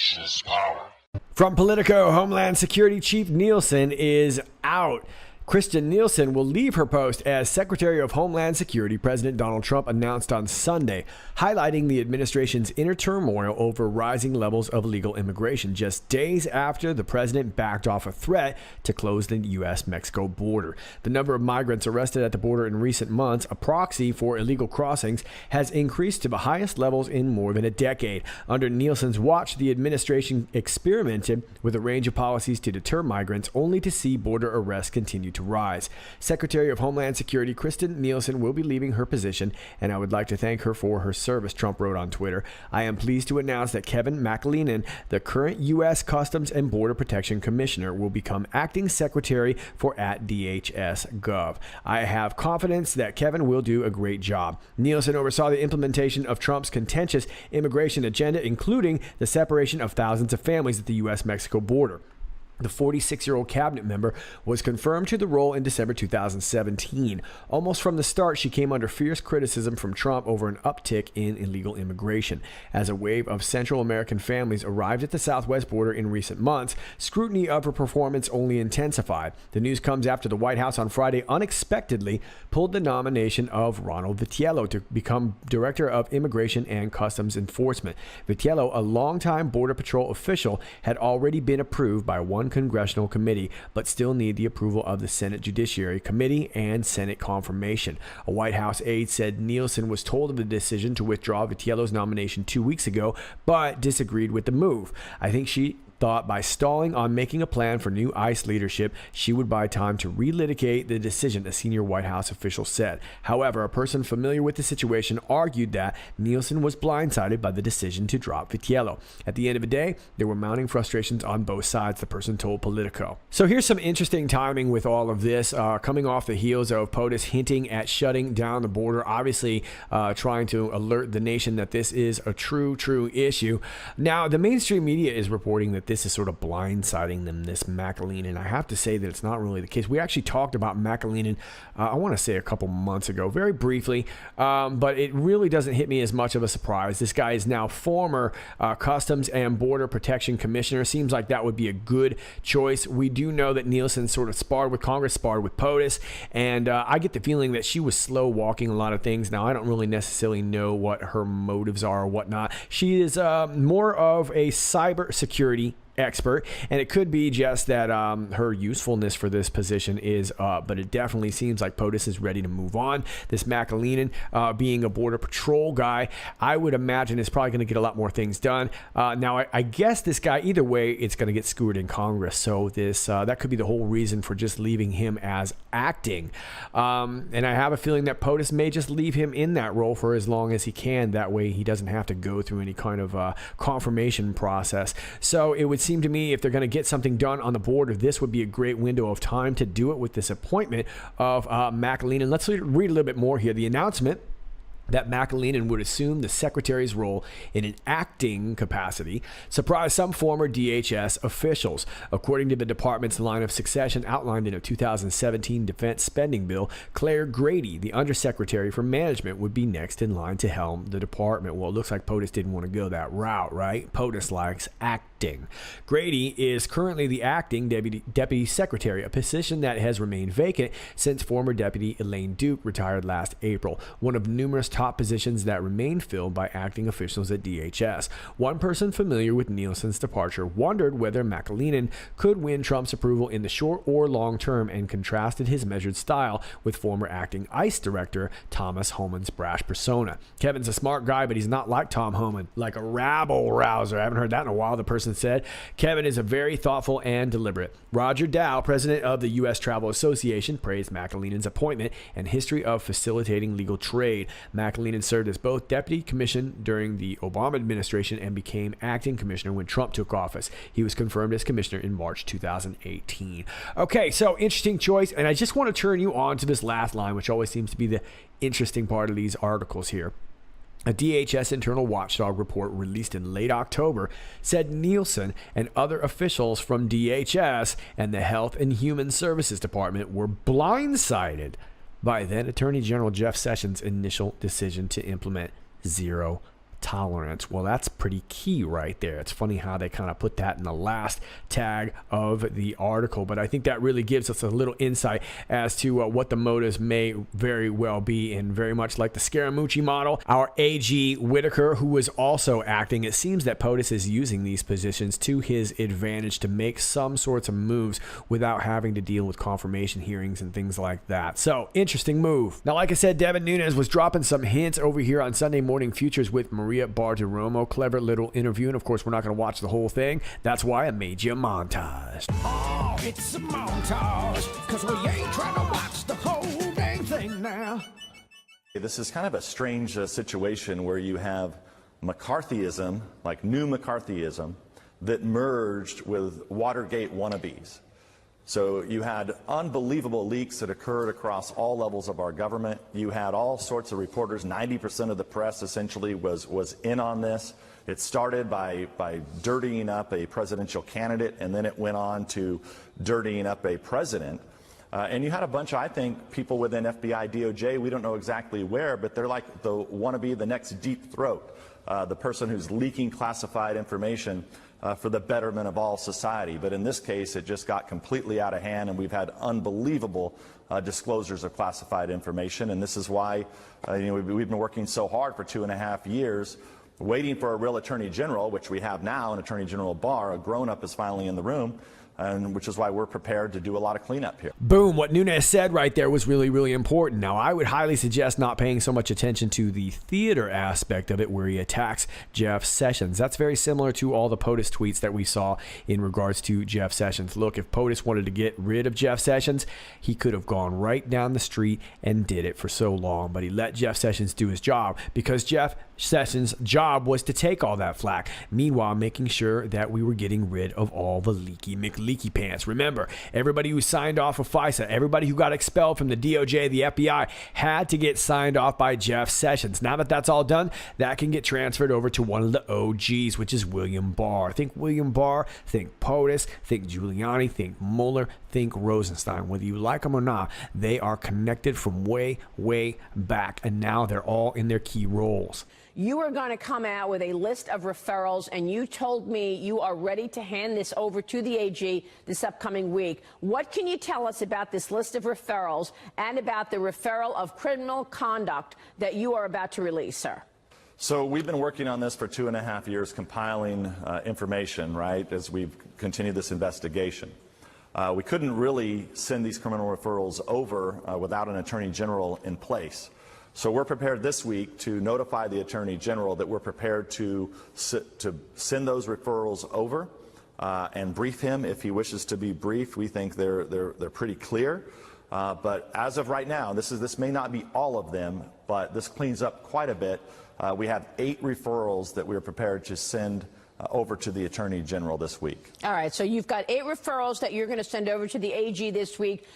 nation's power. From Politico, Homeland Security Chief Nielsen is out. Kristen Nielsen will leave her post as Secretary of Homeland Security, President Donald Trump announced on Sunday, highlighting the administration's inner turmoil over rising levels of illegal immigration just days after the president backed off a threat to close the U.S.-Mexico border. The number of migrants arrested at the border in recent months, a proxy for illegal crossings, has increased to the highest levels in more than a decade. Under Nielsen's watch, the administration experimented with a range of policies to deter migrants, only to see border arrests continue to rise. Secretary of Homeland Security Kristen Nielsen will be leaving her position, and I would like to thank her for her service, Trump wrote on Twitter. I am pleased to announce that Kevin McAleenan, the current U.S. Customs and Border Protection Commissioner, will become acting secretary for @DHS.gov. I have confidence that Kevin will do a great job. Nielsen oversaw the implementation of Trump's contentious immigration agenda, including the separation of thousands of families at the U.S.-Mexico border. The 46-year-old cabinet member was confirmed to the role in December 2017. Almost from the start, she came under fierce criticism from Trump over an uptick in illegal immigration. As a wave of Central American families arrived at the southwest border in recent months, scrutiny of her performance only intensified. The news comes after the White House on Friday unexpectedly pulled the nomination of Ronald Vitiello to become Director of Immigration and Customs Enforcement. Vitiello, a longtime Border Patrol official, had already been approved by one congressional committee, but still need the approval of the Senate Judiciary Committee and Senate confirmation. A White House aide said Nielsen was told of the decision to withdraw Vitiello's nomination 2 weeks ago, but disagreed with the move. I think she thought by stalling on making a plan for new ICE leadership, she would buy time to relitigate the decision, a senior White House official said. However, a person familiar with the situation argued that Nielsen was blindsided by the decision to drop Vitiello. At the end of the day, there were mounting frustrations on both sides, the person told Politico. So here's some interesting timing with all of this, coming off the heels of POTUS hinting at shutting down the border, obviously trying to alert the nation that this is a true issue. Now, the mainstream media is reporting that this is sort of blindsiding them, this McAleenan. I have to say that it's not really the case. We actually talked about McAleenan, I want to say a couple months ago, very briefly, but it really doesn't hit me as much of a surprise. This guy is now former Customs and Border Protection Commissioner. Seems like that would be a good choice. We do know that Nielsen sort of sparred with Congress, sparred with POTUS, and I get the feeling that she was slow walking a lot of things. Now, I don't really necessarily know what her motives are or whatnot. She is more of a cybersecurity expert, and it could be just that her usefulness for this position is up, but it definitely seems like POTUS is ready to move on. This McAleenan, being a Border Patrol guy, I would imagine is probably going to get a lot more things done. Now, I guess this guy, either way, it's going to get skewered in Congress, so this that could be the whole reason for just leaving him as acting. And I have a feeling that POTUS may just leave him in that role for as long as he can. That way he doesn't have to go through any kind of confirmation process. So it would seem to me, if they're going to get something done on the border, this would be a great window of time to do it with this appointment of McAleenan. Let's read a little bit more here. The announcement that McAleenan would assume the secretary's role in an acting capacity surprised some former DHS officials. According to the department's line of succession outlined in a 2017 defense spending bill, Claire Grady, the undersecretary for management, would be next in line to helm the department. Well, it looks like POTUS didn't want to go that route, right? POTUS likes acting. Grady is currently the acting deputy secretary, a position that has remained vacant since former deputy Elaine Duke retired last April. One of numerous top positions that remain filled by acting officials at DHS. One person familiar with Nielsen's departure wondered whether McAleenan could win Trump's approval in the short or long term, and contrasted his measured style with former acting ICE director Thomas Homan's brash persona. Kevin's a smart guy, but he's not like Tom Homan, like a rabble-rouser. I haven't heard that in a while, the person said. Kevin is a very thoughtful and deliberate. Roger Dow, president of the U.S. Travel Association, praised McAleenan's appointment and history of facilitating legal trade. McAleenan served as both deputy commissioner during the Obama administration and became acting commissioner when Trump took office. He was confirmed as commissioner in March 2018. Okay, so interesting choice, and I just want to turn you on to this last line, which always seems to be the interesting part of these articles here. A DHS internal watchdog report released in late October said Nielsen and other officials from DHS and the Health and Human Services Department were blindsided by then Attorney General Jeff Sessions' initial decision to implement zero tolerance. Well, that's pretty key right there. It's funny how they kind of put that in the last tag of the article, but I think that really gives us a little insight as to what the motives may very well be. And very much like the Scaramucci model, our AG Whitaker, who was also acting, it seems that POTUS is using these positions to his advantage to make some sorts of moves without having to deal with confirmation hearings and things like that. So, interesting move. Now, like I said, Devin Nunes was dropping some hints over here on Sunday Morning Futures with Maria Bartiromo. Clever little interview, and of course, we're not going to watch the whole thing. That's why I made you a montage. Oh, it's a montage, because we ain't trying to watch the whole dang thing now. This is kind of a strange situation where you have McCarthyism, like new McCarthyism, that merged with Watergate wannabes. So you had unbelievable leaks that occurred across all levels of our government. You had all sorts of reporters. 90% of the press essentially was in on this. It started by dirtying up a presidential candidate, and then it went on to dirtying up a president. And you had a bunch of, I think, people within FBI, DOJ, we don't know exactly where, but they're like the wannabe, the next Deep Throat, the person who's leaking classified information for the betterment of all society. But in this case, it just got completely out of hand, and we've had unbelievable disclosures of classified information. And this is why we've been working so hard for 2.5 years, waiting for a real Attorney General, which we have now, an Attorney General Barr. A grown-up is finally in the room, and which is why we're prepared to do a lot of cleanup here. Boom. What Nunes said right there was really, really important. Now, I would highly suggest not paying so much attention to the theater aspect of it where he attacks Jeff Sessions. That's very similar to all the POTUS tweets that we saw in regards to Jeff Sessions. Look, if POTUS wanted to get rid of Jeff Sessions, he could have gone right down the street and did it for so long, but he let Jeff Sessions do his job because Jeff Sessions' job was to take all that flack, meanwhile making sure that we were getting rid of all the leaky McLeaky pants. Remember, everybody who signed off of FISA, everybody who got expelled from the DOJ, the FBI, had to get signed off by Jeff Sessions. Now that that's all done, that can get transferred over to one of the OGs, which is William Barr. Think William Barr, think POTUS, think Giuliani, think Mueller, think Rosenstein. Whether you like them or not, they are connected from way, way back, and now they're all in their key roles. You are going to come out with a list of referrals, and you told me you are ready to hand this over to the AG this upcoming week. What can you tell us about this list of referrals and about the referral of criminal conduct that you are about to release, sir? So we've been working on this for 2.5 years, compiling information, right, as we've continued this investigation. We couldn't really send these criminal referrals over without an Attorney General in place. So we're prepared this week to notify the Attorney General that we're prepared to send those referrals over and brief him if he wishes to be briefed. We think they're pretty clear. But as of right now, this may not be all of them, but this cleans up quite a bit. We have 8 referrals that we're prepared to send over to the Attorney General this week. All right, so you've got 8 referrals that you're going to send over to the AG this week.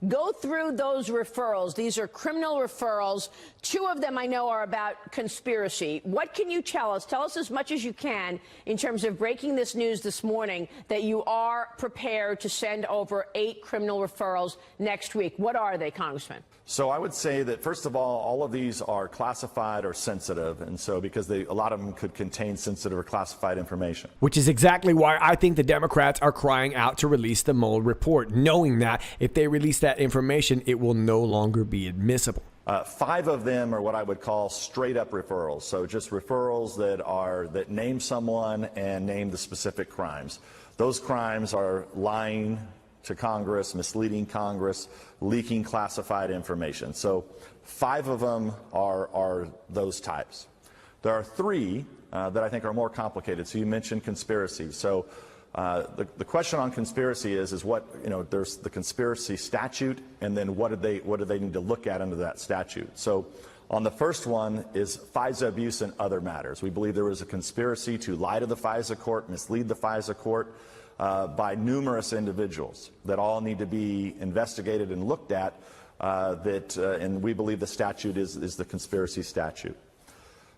Go through those referrals. These are criminal referrals. 2 of them I know are about conspiracy. What can you tell us? Tell us as much as you can in terms of breaking this news this morning that you are prepared to send over 8 criminal referrals next week. What are they, Congressman? So I would say that, first of all of these are classified or sensitive, and so because a lot of them could contain sensitive or classified information. Which is exactly why I think the Democrats are crying out to release the Mueller report, knowing that if they release that information, it will no longer be admissible. 5 of them are what I would call straight-up referrals, so just referrals that name someone and name the specific crimes. Those crimes are lying to Congress, misleading Congress, leaking classified information. So 5 of them are those types. There are 3 that I think are more complicated. So you mentioned conspiracy. So the question on conspiracy is what, there's the conspiracy statute, and then what do they need to look at under that statute? So on the first one is FISA abuse and other matters. We believe there was a conspiracy to lie to the FISA court, mislead the FISA court by numerous individuals that all need to be investigated and looked at, and we believe the statute is the conspiracy statute.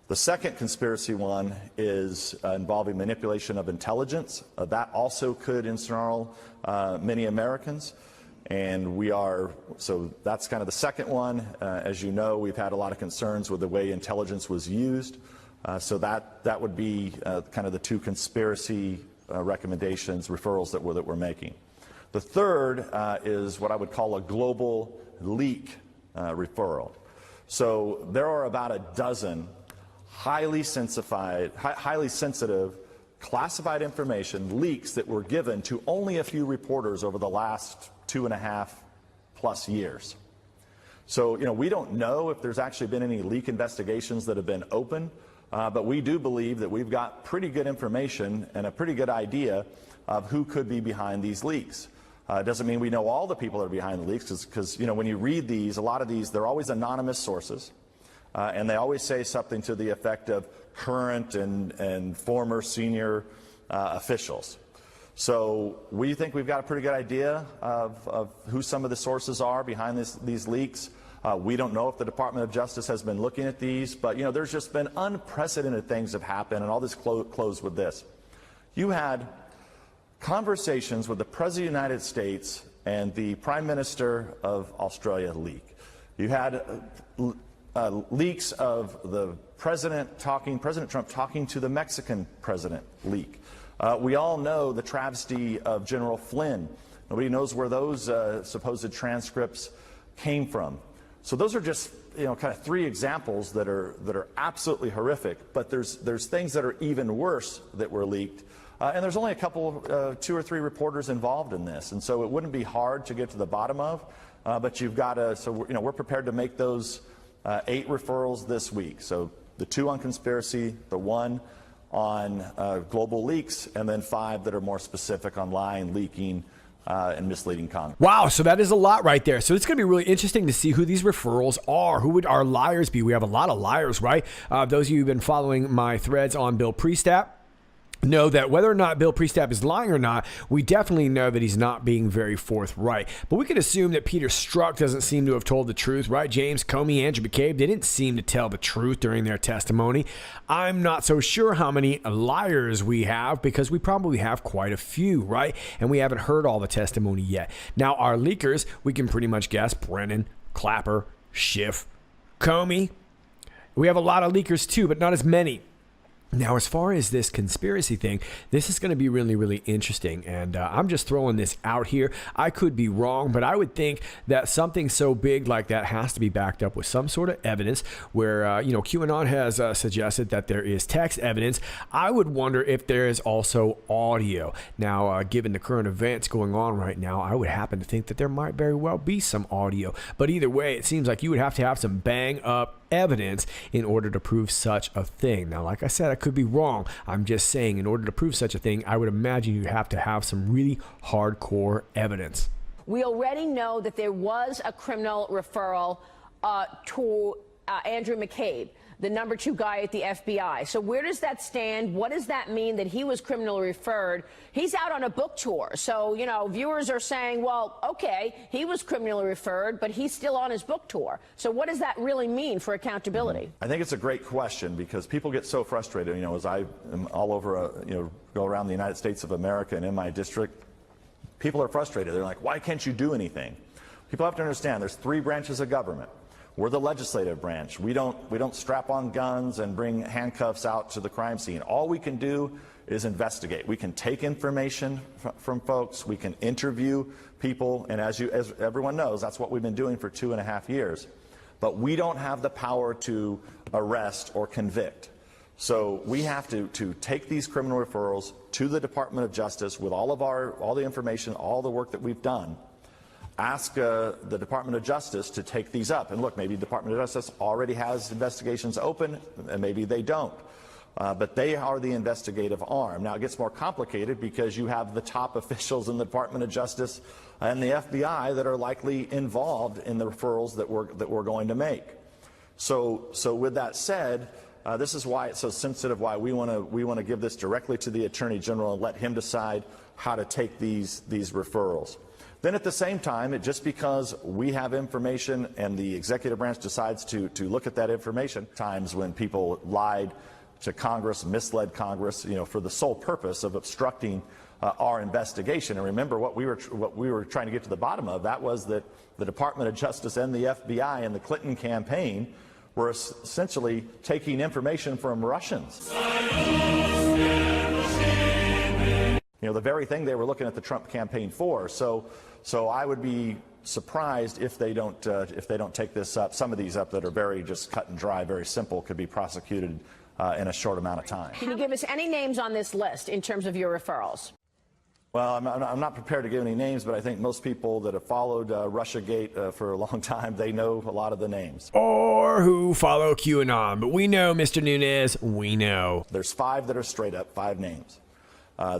The second conspiracy one is involving manipulation of intelligence. That also could ensnarl many Americans. And so that's kind of the second one. As you know, we've had a lot of concerns with the way intelligence was used So that would be kind of the two conspiracy recommendations, referrals that we're making. The third is what I would call a global leak referral. So there are about a dozen highly sensitive, classified information leaks that were given to only a few reporters over the last 2.5+ years. So, we don't know if there's actually been any leak investigations that have been open, but we do believe that we've got pretty good information and a pretty good idea of who could be behind these leaks. It doesn't mean we know all the people that are behind the leaks, because when you read these, a lot of these, they're always anonymous sources, and they always say something to the effect of current and former senior officials. So we think we've got a pretty good idea of who some of the sources are behind these leaks. We don't know if the Department of Justice has been looking at these, but there's just been unprecedented things have happened, and I'll just close with this. You had conversations with the President of the United States and the Prime Minister of Australia leak. You had leaks of the President Trump talking to the Mexican president leak. We all know the travesty of General Flynn. Nobody knows where those supposed transcripts came from. So those are just kind of three examples that are absolutely horrific. But there's things that are even worse that were leaked, and there's only a couple, 2 or 3 reporters involved in this, and so it wouldn't be hard to get to the bottom of. But you've got to. So we're prepared to make those 8 referrals this week. So the 2 on conspiracy, the 1 on global leaks, and then 5 that are more specific on lying, leaking, and misleading Congress. Wow, so that is a lot right there. So it's going to be really interesting to see who these referrals are. Who would our liars be? We have a lot of liars, right? Those of you who've been following my threads on Bill Priestap know that whether or not Bill Priestap is lying or not, we definitely know that he's not being very forthright. But we could assume that Peter Strzok doesn't seem to have told the truth, right? James Comey, Andrew McCabe, they didn't seem to tell the truth during their testimony. I'm not so sure how many liars we have, because we probably have quite a few, right? And we haven't heard all the testimony yet. Now, our leakers, we can pretty much guess: Brennan, Clapper, Schiff, Comey. We have a lot of leakers too, but not as many. Now, as far as this conspiracy thing, this is going to be really, really interesting. And I'm just throwing this out here. I could be wrong, but I would think that something so big like that has to be backed up with some sort of evidence where, QAnon has suggested that there is text evidence. I would wonder if there is also audio. Now, given the current events going on right now, I would happen to think that there might very well be some audio. But either way, it seems like you would have to have some bang up evidence in order to prove such a thing. Now, like I said, I could be wrong. I'm just saying, in order to prove such a thing, I would imagine you have to have some really hardcore evidence. We already know that there was a criminal referral to Andrew McCabe, the number 2 guy at the FBI. So where does that stand? What does that mean that he was criminally referred? He's out on a book tour. So, viewers are saying, well, okay, he was criminally referred, but he's still on his book tour. So what does that really mean for accountability? I think it's a great question, because people get so frustrated. As I am all over, go around the United States of America and in my district, people are frustrated. They're like, why can't you do anything? People have to understand there's 3 branches of government. We're the legislative branch. We don't strap on guns and bring handcuffs out to the crime scene. All we can do is investigate. We can take information from folks. We can interview people, and as everyone knows, that's what we've been doing for 2.5 years. But we don't have the power to arrest or convict. So we have to take these criminal referrals to the Department of Justice with all the information, all the work that we've done. Ask the Department of Justice to take these up. And look, maybe the Department of Justice already has investigations open, and maybe they don't. But they are the investigative arm. Now, it gets more complicated because you have the top officials in the Department of Justice and the FBI that are likely involved in the referrals that we're going to make. So with that said, this is why it's so sensitive, why we want to give this directly to the Attorney General and let him decide how to take these referrals. Then at the same time, just because we have information and the executive branch decides to look at that information, times when people lied to Congress, misled Congress, for the sole purpose of obstructing our investigation. And remember, what we were trying to get to the bottom of, that was that the Department of Justice and the FBI and the Clinton campaign were essentially taking information from Russians. You know, the very thing they were looking at the Trump campaign for. So I would be surprised if they don't take this up. Some of these up that are very just cut and dry, very simple, could be prosecuted in a short amount of time. Can you give us any names on this list in terms of your referrals? Well, I'm not prepared to give any names, but I think most people that have followed Russiagate for a long time, they know a lot of the names. Or who follow QAnon. But we know, Mr. Nunes, we know. There's 5 that are straight up, 5 names.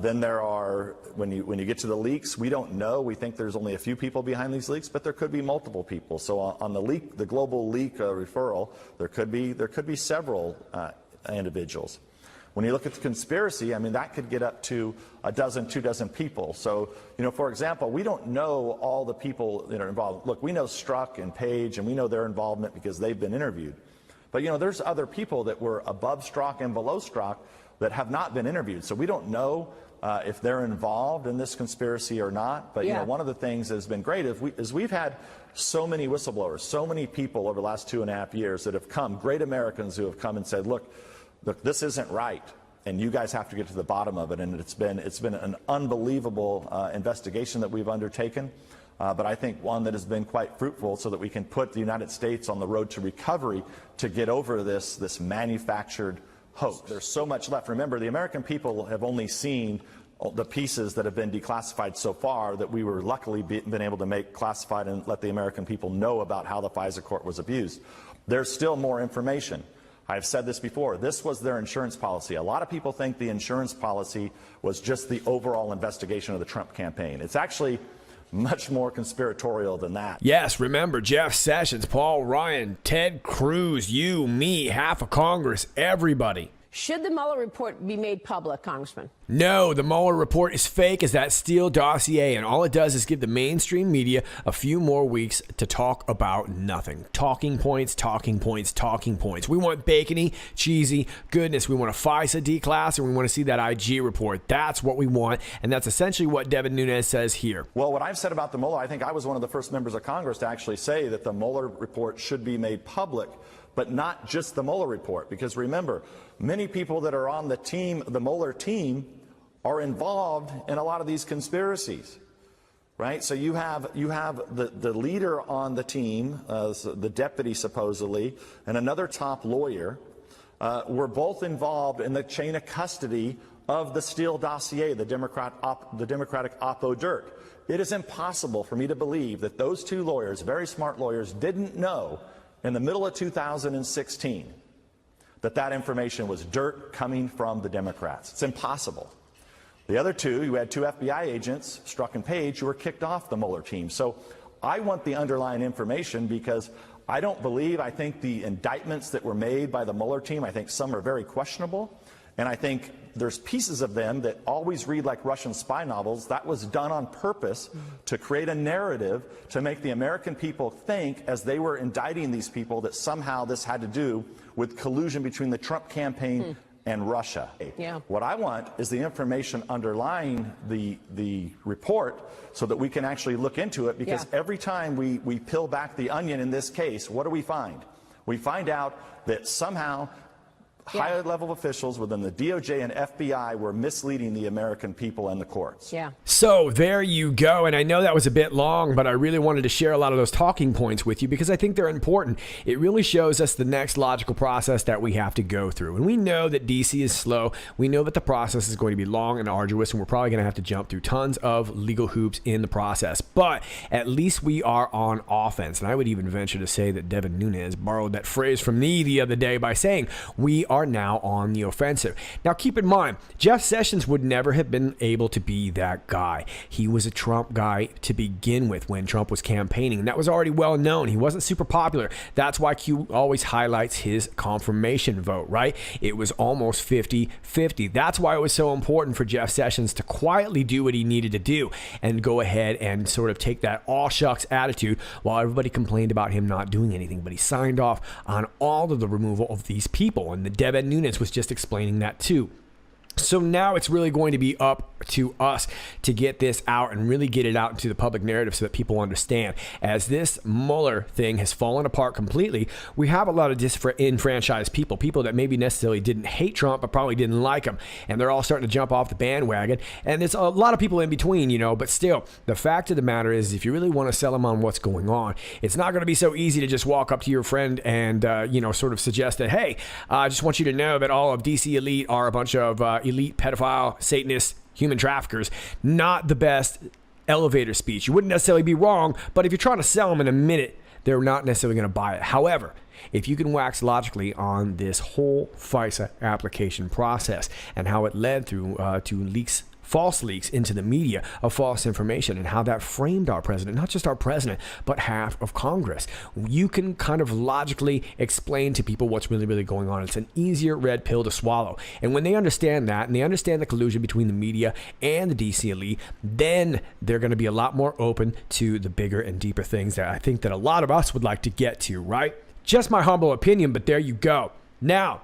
Then there are, when you get to the leaks, we don't know. We think there's only a few people behind these leaks, but there could be multiple people. So on the leak, the global leak referral, there could be several individuals. When you look at the conspiracy, I mean, that could get up to a dozen, 2 dozen people. So, you know, for example, we don't know all the people that are involved. Look, we know Strzok and Page, and we know their involvement because they've been interviewed. But, you know, there's other people that were above Strzok and below Strzok that have not been interviewed. So we don't know if they're involved in this conspiracy or not. But, you know, one of the things that has been great is we've had so many whistleblowers, so many people over the last 2.5 years that have come, great Americans who have come and said, look, this isn't right, and you guys have to get to the bottom of it. And it's been an unbelievable investigation that we've undertaken, but I think one that has been quite fruitful, so that we can put the United States on the road to recovery to get over this manufactured hoax. There's so much left. Remember, the American people have only seen the pieces that have been declassified so far that we were luckily been able to make classified and let the American people know about how the FISA court was abused. There's still more information. I've said this before. This was their insurance policy. A lot of people think the insurance policy was just the overall investigation of the Trump campaign. It's actually much more conspiratorial than that. Yes, remember, Jeff Sessions, Paul Ryan, Ted Cruz, you, me, half of Congress, everybody. Should the Mueller report be made public, Congressman? No, the Mueller report is fake as that Steele dossier, and all it does is give the mainstream media a few more weeks to talk about nothing. Talking points, talking points, talking points. We want bacony, cheesy goodness. We want a FISA declass, and we want to see that IG report. That's what we want, and that's essentially what Devin Nunes says here. Well, what I've said about the Mueller, I think I was one of the first members of Congress to actually say that the Mueller report should be made public, but not just the Mueller report. Because remember, many people that are on the team, the Mueller team, are involved in a lot of these conspiracies, right? So you have the leader on the team, the deputy supposedly, and another top lawyer were both involved in the chain of custody of the Steele dossier, the Democratic Oppo dirt. It is impossible for me to believe that those 2 lawyers, very smart lawyers, didn't know in the middle of 2016 that information was dirt coming from the Democrats. It's impossible. The other 2, you had 2 FBI agents, Strzok and Page, who were kicked off the Mueller team. So I want the underlying information, because I think the indictments that were made by the Mueller team, I think some are very questionable. And I think there's pieces of them that always read like Russian spy novels. That was done on purpose to create a narrative to make the American people think, as they were indicting these people, that somehow this had to do with collusion between the Trump campaign and Russia. Yeah. What I want is the information underlying the report, so that we can actually look into it, because every time we peel back the onion in this case, what do we find? We find out that somehow high-level officials within the DOJ and FBI were misleading the American people and the courts. Yeah. So there you go. And I know that was a bit long, but I really wanted to share a lot of those talking points with you because I think they're important. It really shows us the next logical process that we have to go through. And we know that DC is slow. We know that the process is going to be long and arduous, and we're probably going to have to jump through tons of legal hoops in the process. But at least we are on offense. And I would even venture to say that Devin Nunes borrowed that phrase from me the other day by saying, we are now on the offensive. Now, keep in mind, Jeff Sessions would never have been able to be that guy. He was a Trump guy to begin with when Trump was campaigning, and that was already well known. He wasn't super popular. That's why Q always highlights his confirmation vote, right? It was almost 50-50. That's why it was so important for Jeff Sessions to quietly do what he needed to do and go ahead and sort of take that all shucks attitude while everybody complained about him not doing anything. But he signed off on all of the removal of these people, and the Devin Nunes was just explaining that too. So now it's really going to be up to us to get this out and really get it out into the public narrative so that people understand. As this Mueller thing has fallen apart completely, we have a lot of disenfranchised people that maybe necessarily didn't hate Trump, but probably didn't like him. And they're all starting to jump off the bandwagon. And there's a lot of people in between, but still, the fact of the matter is, if you really want to sell them on what's going on, it's not going to be so easy to just walk up to your friend and, sort of suggest that, hey, I just want you to know that all of DC elite are a bunch of elite pedophile, Satanists, human traffickers. Not the best elevator speech. You wouldn't necessarily be wrong, but if you're trying to sell them in a minute, they're not necessarily going to buy it. However, if you can wax logically on this whole FISA application process and how it led through to leaks, false leaks into the media of false information, and how that framed our president, not just our president, but half of Congress, you can kind of logically explain to people what's really, really going on. It's an easier red pill to swallow. And when they understand that, and they understand the collusion between the media and the DC elite, then they're going to be a lot more open to the bigger and deeper things that I think that a lot of us would like to get to, right? Just my humble opinion, but there you go. Now,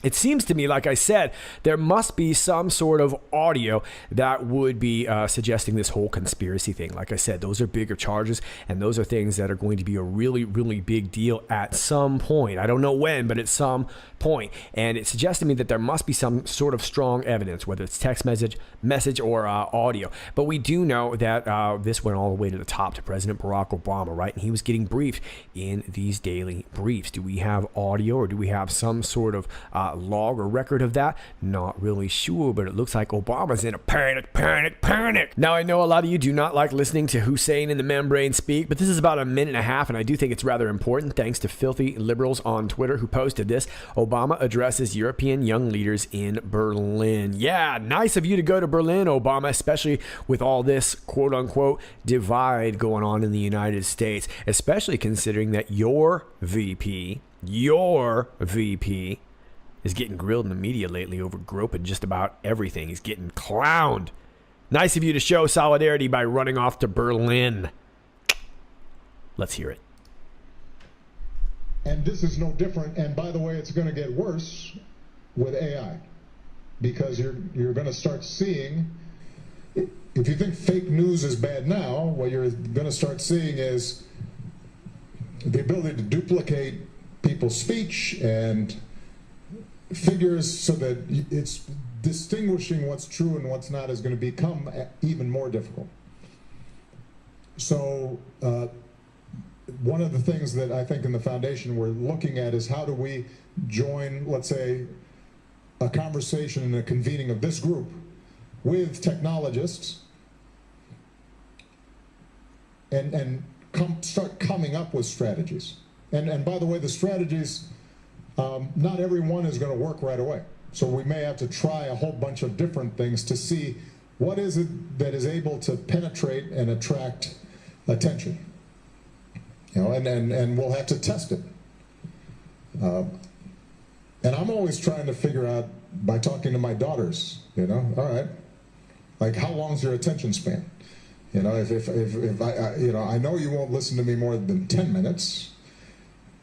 it seems to me, like I said, there must be some sort of audio that would be suggesting this whole conspiracy thing. Like I said, those are bigger charges, and those are things that are going to be a really, really big deal at some point. I don't know when, but at some point. And it suggests to me that there must be some sort of strong evidence, whether it's text message or audio. But we do know that this went all the way to the top to President Barack Obama, right? And he was getting briefed in these daily briefs. Do we have audio, or do we have some sort of log or record of that? Not really sure, but it looks like Obama's in a panic. Now, I know a lot of you do not like listening to Hussein in the membrane speak, but this is about a minute and a half, and I do think it's rather important, thanks to filthy liberals on Twitter who posted this. Obama addresses European young leaders in Berlin. Yeah, nice of you to go to Berlin, Obama, especially with all this quote-unquote divide going on in the United States, especially considering that your VP is getting grilled in the media lately over groping just about everything. He's getting clowned. Nice of you to show solidarity by running off to Berlin. Let's hear it. And this is no different. And by the way, it's going to get worse with AI, because you're going to start seeing, if you think fake news is bad now, what you're going to start seeing is the ability to duplicate people's speech and figures, so that it's distinguishing what's true and what's not is going to become even more difficult. So one of the things that I think in the foundation we're looking at is, how do we join, let's say, a conversation and a convening of this group with technologists and start coming up with strategies. And by the way, the strategies, not every one is going to work right away. So we may have to try a whole bunch of different things to see what is it that is able to penetrate and attract attention. And we'll have to test it. And I'm always trying to figure out, by talking to my daughters, all right, like, how long's your attention span? If I know you won't listen to me more than 10 minutes,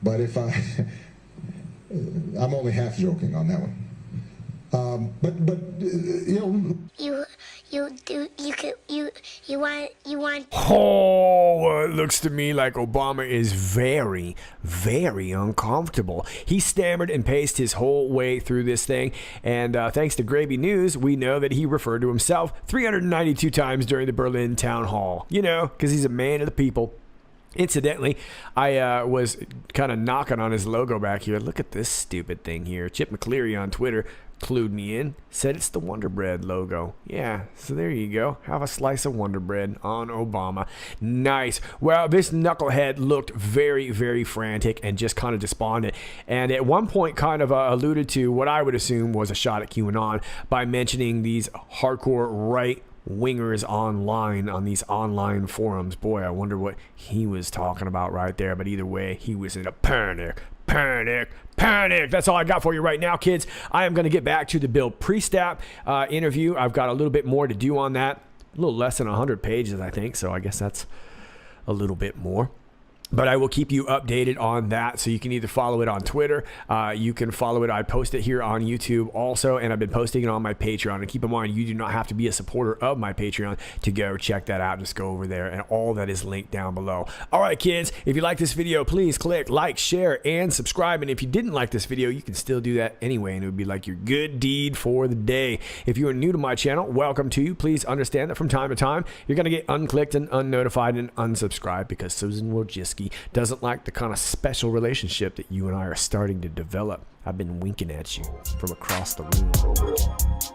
but if I'm only half joking on that one. You want. Oh, it looks to me like Obama is very, very uncomfortable. He stammered and paced his whole way through this thing, and thanks to Gravy News, we know that he referred to himself 392 times during the Berlin town hall. Because he's a man of the people. Incidentally, I was kind of knocking on his logo back here. Look at this stupid thing here. Chip McCleary on Twitter clued me in, said it's the Wonder Bread logo. Yeah, so there you go. Have a slice of Wonder Bread on Obama. Nice. Well, this knucklehead looked very, very frantic and just kind of despondent. And at one point kind of alluded to what I would assume was a shot at QAnon by mentioning these hardcore right-wingers online on these online forums. Boy, I wonder what he was talking about right there. But either way, he was in a panic. That's all I got for you right now, kids. I am going to get back to the Bill Priestap interview. I've got a little bit more to do on that. A little less than 100 pages, I think. So I guess that's a little bit more. But I will keep you updated on that. So you can either follow it on Twitter. You can follow it. I post it here on YouTube also. And I've been posting it on my Patreon. And keep in mind, you do not have to be a supporter of my Patreon to go check that out. Just go over there and all that is linked down below. All right, kids, if you like this video, please click like, share, and subscribe. And if you didn't like this video, you can still do that anyway. And it would be like your good deed for the day. If you are new to my channel, welcome to you. Please understand that from time to time, you're going to get unclicked and unnotified and unsubscribed because Susan Wojcicki doesn't like the kind of special relationship that you and I are starting to develop. I've been winking at you from across the room.